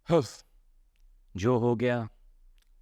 HUF, जो हो गया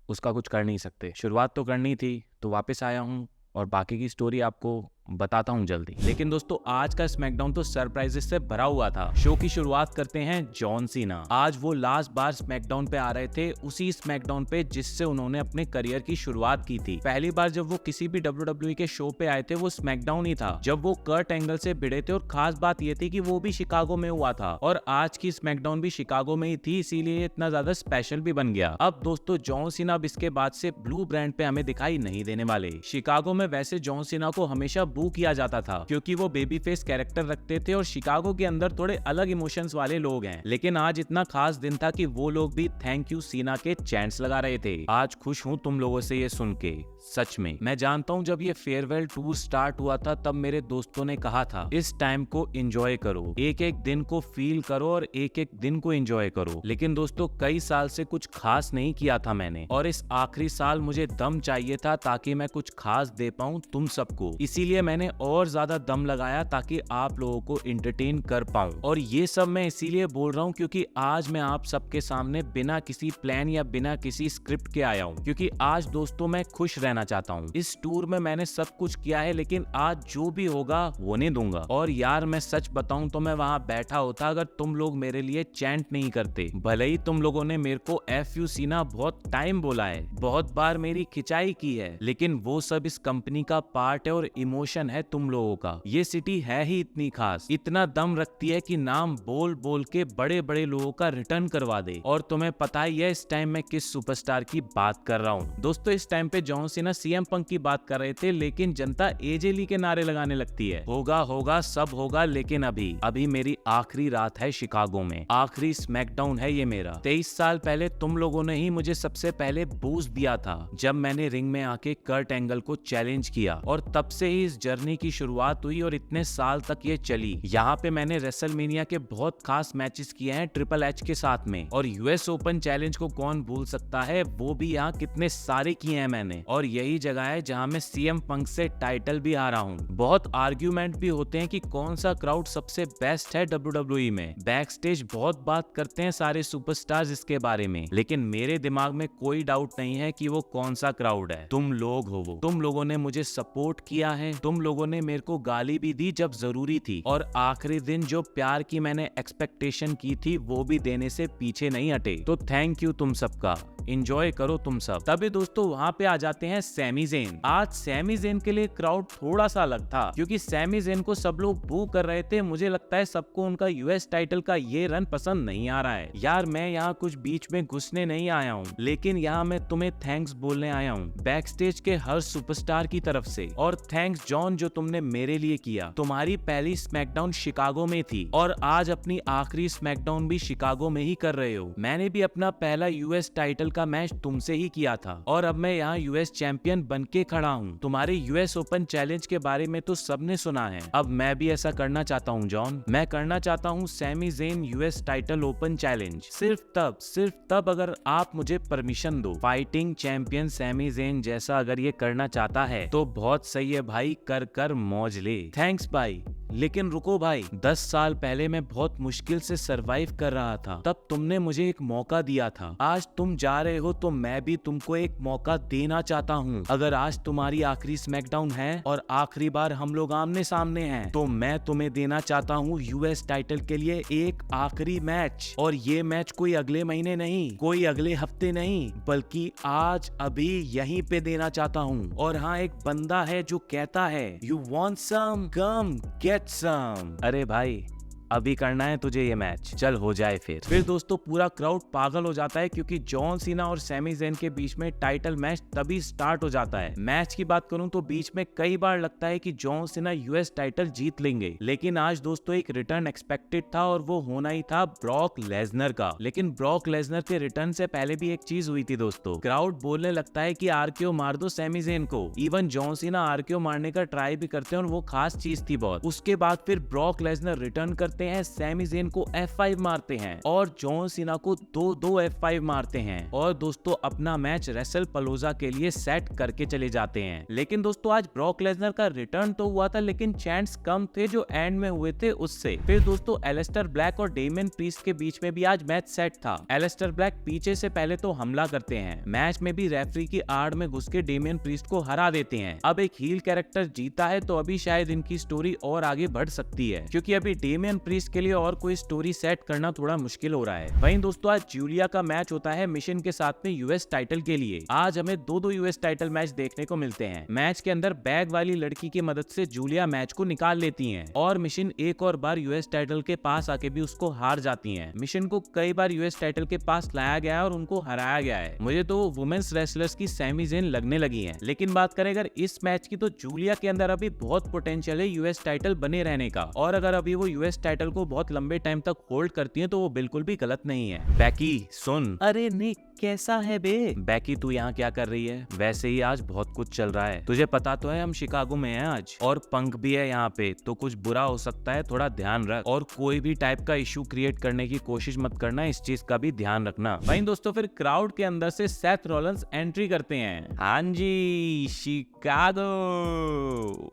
उसका कुछ कर नहीं सकते। शुरुआत तो करनी थी तो वापस आया हूँ और बाकी की स्टोरी आपको बताता हूँ जल्दी। लेकिन दोस्तों आज का स्मैकडाउन तो सरप्राइजेस से भरा हुआ था। शो की शुरुआत करते हैं जॉन सीना। आज वो लास्ट बार स्मैकडाउन पे आ रहे थे, उसी स्मैकडाउन पे जिससे उन्होंने अपने करियर की शुरुआत की थी। पहली बार जब वो किसी भी WWE के शो पे आए थे वो स्मैकडाउन ही था, जब वो कर्ट एंगल से भिड़े थे। और खास बात ये थी कि वो भी शिकागो में हुआ था और आज की स्मैकडाउन भी शिकागो में ही थी, इसीलिए इतना ज्यादा स्पेशल भी बन गया। अब दोस्तों जॉन सीना अब इसके बाद से ब्लू ब्रांड पे हमें दिखाई नहीं देने वाले। शिकागो में वैसे जॉन सीना को हमेशा बू किया जाता था क्योंकि वो बेबी फेस कैरेक्टर रखते थे और शिकागो के अंदर थोड़े अलग इमोशंस वाले लोग हैं। लेकिन आज इतना खास दिन था कि वो लोग भी थैंक यू सीना के चैंट्स लगा रहे थे। आज खुश हूँ तुम लोगों से ये सुन के, सच में। मैं जानता हूँ जब ये फेयरवेल टूर स्टार्ट हुआ था तब मेरे दोस्तों ने कहा था इस टाइम को एंजॉय करो, एक एक दिन को फील करो और एक एक दिन को एंजॉय करो। लेकिन दोस्तों कई साल से कुछ खास नहीं किया था मैंने, और इस आखिरी साल मुझे दम चाहिए था ताकि मैं कुछ खास दे पाऊं तुम सबको। इसीलिए मैंने और ज्यादा दम लगाया ताकि आप लोगों को एंटरटेन कर पाऊं। और ये सब मैं इसीलिए बोल रहा हूँ क्योंकि आज मैं आप सबके सामने बिना किसी प्लान या बिना किसी स्क्रिप्ट के आया हूँ, क्योंकि आज दोस्तों मैं खुश रहना चाहता हूँ। इस टूर में मैंने सब कुछ किया है, लेकिन आज जो भी होगा होने दूंगा। और यार मैं सच बताऊं तो मैं वहां बैठा होता अगर तुम लोग मेरे लिए चैंट नहीं करते। भले ही तुम लोगों ने मेरे को FU सीना बहुत टाइम बोला है, बहुत बार मेरी खिंचाई की है, लेकिन वो सब इस कंपनी का पार्ट है और इमोशन है तुम लोगों का। ये सिटी है ही इतनी खास, इतना दम रखती है कि नाम बोल बोल के बड़े बड़े लोगों का रिटर्न करवा दे। और तुम्हें पता ही है इस टाइम मैं किस सुपरस्टार की बात कर रहा हूँ। दोस्तों इस टाइम पे जॉन सीना CM पंक की बात कर रहे थे, लेकिन जनता AJ ली के नारे लगाने लगती है। होगा होगा सब होगा, लेकिन अभी मेरी आखिरी रात है शिकागो में, आखिरी स्मैकडाउन है ये मेरा। 23 साल पहले तुम लोगों ने ही मुझे सबसे पहले बूस्ट दिया था जब मैंने रिंग में आके कर्ट एंगल को चैलेंज किया, और तब से ही इस जर्नी की शुरुआत हुई और इतने साल तक ये चली। यहाँ पे मैंने रेसलमेनिया के बहुत खास मैचेस किए हैं ट्रिपल एच के साथ में, और US ओपन चैलेंज को कौन भूल सकता है, वो भी यहाँ कितने सारे किए हैं मैंने। और यही जगह है जहाँ मैं CM पंक से टाइटल भी आ रहा हूँ। बहुत आर्ग्यूमेंट भी होते हैं कि कौन सा क्राउड सबसे बेस्ट है WWE में। बैक स्टेज बहुत बात करते हैं सारे सुपरस्टार्स इसके बारे में, लेकिन मेरे दिमाग में कोई डाउट नहीं है कि वो कौन सा क्राउड है। तुम लोग हो वो। तुम लोगों ने मुझे सपोर्ट किया है, तुम लोगों ने मेरे को गाली भी दी जब जरूरी थी, और आखिरी दिन जो प्यार की मैंने एक्सपेक्टेशन की थी वो भी देने से पीछे नहीं हटे। तो थैंक यू तुम सबका, एंजॉय करो तुम सब। तभी दोस्तों वहां पे आ जाते हैं सैमी ज़ेन। आज सैमी ज़ेन के लिए क्राउड थोड़ा सा अलग था क्योंकि सैमी ज़ेन को सब लोग बू कर रहे थे। मुझे लगता है सबको उनका US टाइटल का ये रन पसंद नहीं आ रहा है। यार मैं यहाँ कुछ बीच में घुसने नहीं आया हूँ, लेकिन यहाँ मैं तुम्हें थैंक्स बोलने आया हूँ बैक स्टेज के हर सुपरस्टार की तरफ से। और थैंक्स जॉन जो तुमने मेरे लिए किया। तुम्हारी पहली स्मैकडाउन शिकागो में थी और आज अपनी आखिरी स्मैकडाउन भी शिकागो में ही कर रहे हो। मैंने भी अपना पहला US टाइटल का मैच तुमसे ही किया था और अब मैं यहाँ US चैंपियन बन के खड़ा हूँ। तुम्हारे US ओपन चैलेंज के बारे में तो सबने सुना है, अब मैं भी ऐसा करना चाहता हूँ जॉन। मैं करना चाहता हूँ Sami Zayn US title open challenge, सिर्फ तब अगर आप मुझे परमिशन दो। फाइटिंग चैंपियन सैमी ज़ेन जैसा अगर ये करना चाहता है तो बहुत सही है भाई, कर कर मौज ले। थैंक्स भाई। लेकिन रुको भाई, 10 साल पहले मैं बहुत मुश्किल से सरवाइव कर रहा था, तब तुमने मुझे एक मौका दिया था। आज तुम जा रहे हो तो मैं भी तुमको एक मौका देना चाहता हूँ। अगर आज तुम्हारी आखिरी स्मैकडाउन है और आखिरी बार हम लोग आमने सामने हैं, तो मैं तुम्हें देना चाहता हूँ US टाइटल के लिए एक आखिरी मैच। और ये मैच कोई अगले महीने नहीं, कोई अगले हफ्ते नहीं, बल्कि आज अभी यहीं पे देना चाहता हूँ। और हाँ, एक बंदा है जो कहता है you want some, come get some. अरे भाई अभी करना है तुझे ये मैच, चल हो जाए फिर दोस्तों पूरा क्राउड पागल हो जाता है क्योंकि जॉन सीना और सैमी ज़ेन के बीच में टाइटल मैच तभी स्टार्ट हो जाता है। मैच की बात करूं तो बीच में कई बार लगता है कि जॉन सीना US टाइटल जीत लेंगे, लेकिन आज दोस्तों एक रिटर्न एक्सपेक्टेड था और वो होना ही था ब्रॉक लेसनर का। लेकिन ब्रॉक लेसनर के रिटर्न से पहले भी एक चीज हुई थी दोस्तों, क्राउड बोलने लगता है कि RKO मार दो सैमी ज़ेन को। इवन जॉन सीना RKO मारने का ट्राई भी करते हैं और वो खास चीज थी बहुत। उसके बाद फिर ब्रॉक लेसनर रिटर्न करते करते हैं, सैमी ज़ेन को F5 मारते हैं और जॉन सीना को 2-2 F5 मारते हैं और दोस्तों अपना मैच रेसल पलोजा के लिए सेट करके चले जाते हैं। लेकिन दोस्तों आज ब्रॉक लेसनर का रिटर्न तो हुआ था, लेकिन चांस कम थे जो एंड में हुए थे उससे। फिर दोस्तों एलिस्टर ब्लैक और डेमियन प्रीस्ट के बीच में भी आज मैच सेट था। एलिस्टर ब्लैक पीछे से पहले तो हमला करते हैं, मैच में भी रेफरी की आड़ में घुस के डेमियन प्रीस्ट को हरा देते हैं। अब एक हील कैरेक्टर जीता है तो अभी शायद इनकी स्टोरी और आगे बढ़ सकती है, क्योंकि अभी डेमियन प्रीस्ट के लिए और कोई स्टोरी सेट करना थोड़ा मुश्किल हो रहा है। वहीं दोस्तों आज जूलिया का मैच होता है मिशन के साथ में यूएस टाइटल के लिए। आज हमें 2-2 यूएस टाइटल मैच देखने को मिलते हैं। मैच के अंदर बैग वाली लड़की की मदद से जूलिया मैच को निकाल लेती हैं और मिशन एक और बार यूएस टाइटल के पास आके भी उसको हार जाती हैं। मिशन को कई बार यूएस टाइटल के पास लाया गया है और उनको हराया गया है। मुझे तो वुमेन्स रेसलर्स की सैमी ज़ेन लगने लगी है। लेकिन बात करें अगर इस मैच की, तो जूलिया के अंदर अभी बहुत पोटेंशियल है यूएस टाइटल बने रहने का, और अगर अभी वो यूएस टाइटल को बहुत लंबे टाइम तक होल्ड करती है तो वो बिल्कुल भी गलत नहीं है। बैकी सुन। अरे निक कैसा है बे? बैकी तू यहाँ क्या कर रही है? वैसे ही आज बहुत कुछ चल रहा है, तुझे पता तो है हम शिकागो में हैं आज, और पंक भी है यहाँ पे, तो कुछ बुरा हो सकता है, थोड़ा ध्यान रख। और कोई भी टाइप का इशू क्रिएट करने की कोशिश मत करना, इस चीज का भी ध्यान रखना। वहीं दोस्तों फिर क्राउड के अंदर से सेथ रॉलिंस एंट्री करते हैं। हाँ जी, शिकागो।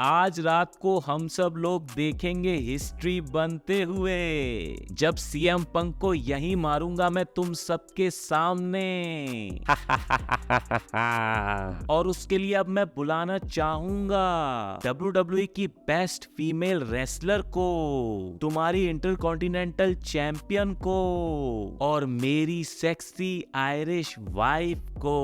आज रात को हम सब लोग देखेंगे हिस्ट्री बनते हुए, जब सीएम पंक को यही मारूंगा मैं तुम सबके सामने। और उसके लिए अब मैं बुलाना चाहूंगा WWE की बेस्ट फीमेल रेसलर को, तुम्हारी इंटरकॉन्टिनेंटल चैंपियन को, और मेरी सेक्सी आयरिश वाइफ को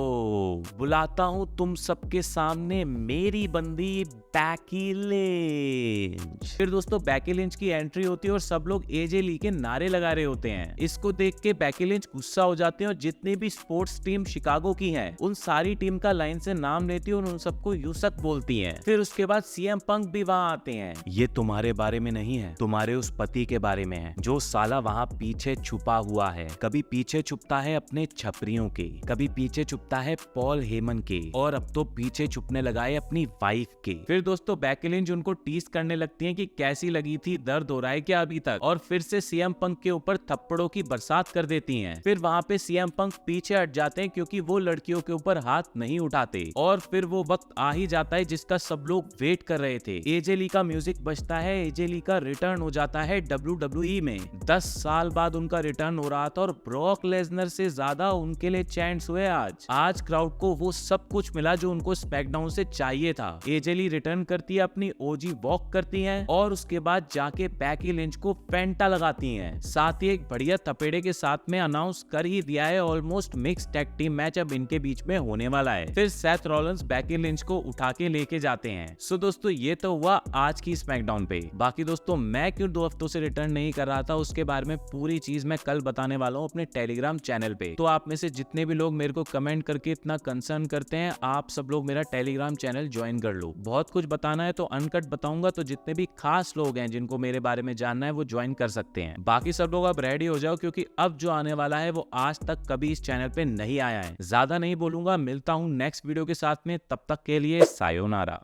बुलाता हूं तुम सबके सामने, मेरी बंदी बैकी लिंच। फिर दोस्तों बैकी लिंच की एंट्री होती है और सब लोग एजे ली के नारे लगा रहे होते हैं। इसको देख के बैकी लिंच गुस्सा हो जाते हैं और जितनी भी स्पोर्ट्स टीम शिकागो की हैं, उन सारी टीम का लाइन से नाम लेती है और उन सबको यूसक बोलती हैं। फिर उसके बाद सीएम पंक भी वहां आते हैं। ये तुम्हारे बारे में नहीं है, तुम्हारे उस पति के बारे में है, जो साला वहां पीछे छुपा हुआ है। कभी पीछे छुपता है अपने छपरियों के, कभी पीछे छुपता है पॉल हेमन के, और अब तो पीछे छुपने लगा है अपनी वाइफ के। फिर दोस्तों बैकी लिंच उनको टीज करने लगती हैं कि कैसी लगी थी, दर्द हो रहा है क्या अभी तक, और फिर से सीएम पंक के ऊपर थप्पड़ों की बरसात कर देती हैं। फिर वहां पे सीएम पंक पीछे हट जाते हैं क्योंकि वो लड़कियों के ऊपर हाथ नहीं उठाते, और फिर वो वक्त आ ही जाता है जिसका सब लोग वेट कर रहे थे। एजे ली का म्यूजिक बजता है, एजे ली का रिटर्न हो जाता है WWE में। 10 साल बाद उनका रिटर्न हो रहा था और ब्रॉक लेसनर से ज्यादा उनके लिए चैंट्स हुए आज क्राउड को वो सब कुछ मिला जो उनको स्मैकडाउन से चाहिए था। एजे ली रिटर्न करती है, अपनी ओजी वॉक करती हैं और उसके बाद जाके बैकी लिंच को फेंटा लगाती हैं। साथ ही एक बढ़िया थपेड़े के साथ में अनाउंस कर ही दिया है almost mix tag team match अब इनके बीच में होने वाला है। फिर सेथ रॉलिंस बैकी लिंच को उठा के लेके जाते हैं। सो दोस्तों ये तो हुआ आज की स्मैकडाउन पे। बाकी दोस्तों मैं क्यों 2 हफ्तों से रिटर्न नहीं कर रहा था उसके बारे में पूरी चीज मैं कल बताने वाला हूँ अपने टेलीग्राम चैनल पे। तो आप में से जितने भी लोग मेरे को कमेंट करके इतना कंसर्न करते हैं, आप सब लोग मेरा टेलीग्राम चैनल ज्वाइन कर लो। बहुत कुछ बताना है तो अनकट बताऊंगा, तो जितने भी खास लोग हैं जिनको मेरे बारे में जानना है वो ज्वाइन कर सकते हैं। बाकी सब लोग अब रेडी हो जाओ, क्योंकि अब जो आने वाला है वो आज तक कभी इस चैनल पे नहीं आया है। ज्यादा नहीं बोलूंगा, मिलता हूँ नेक्स्ट वीडियो के साथ में, तब तक के लिए सायोनारा।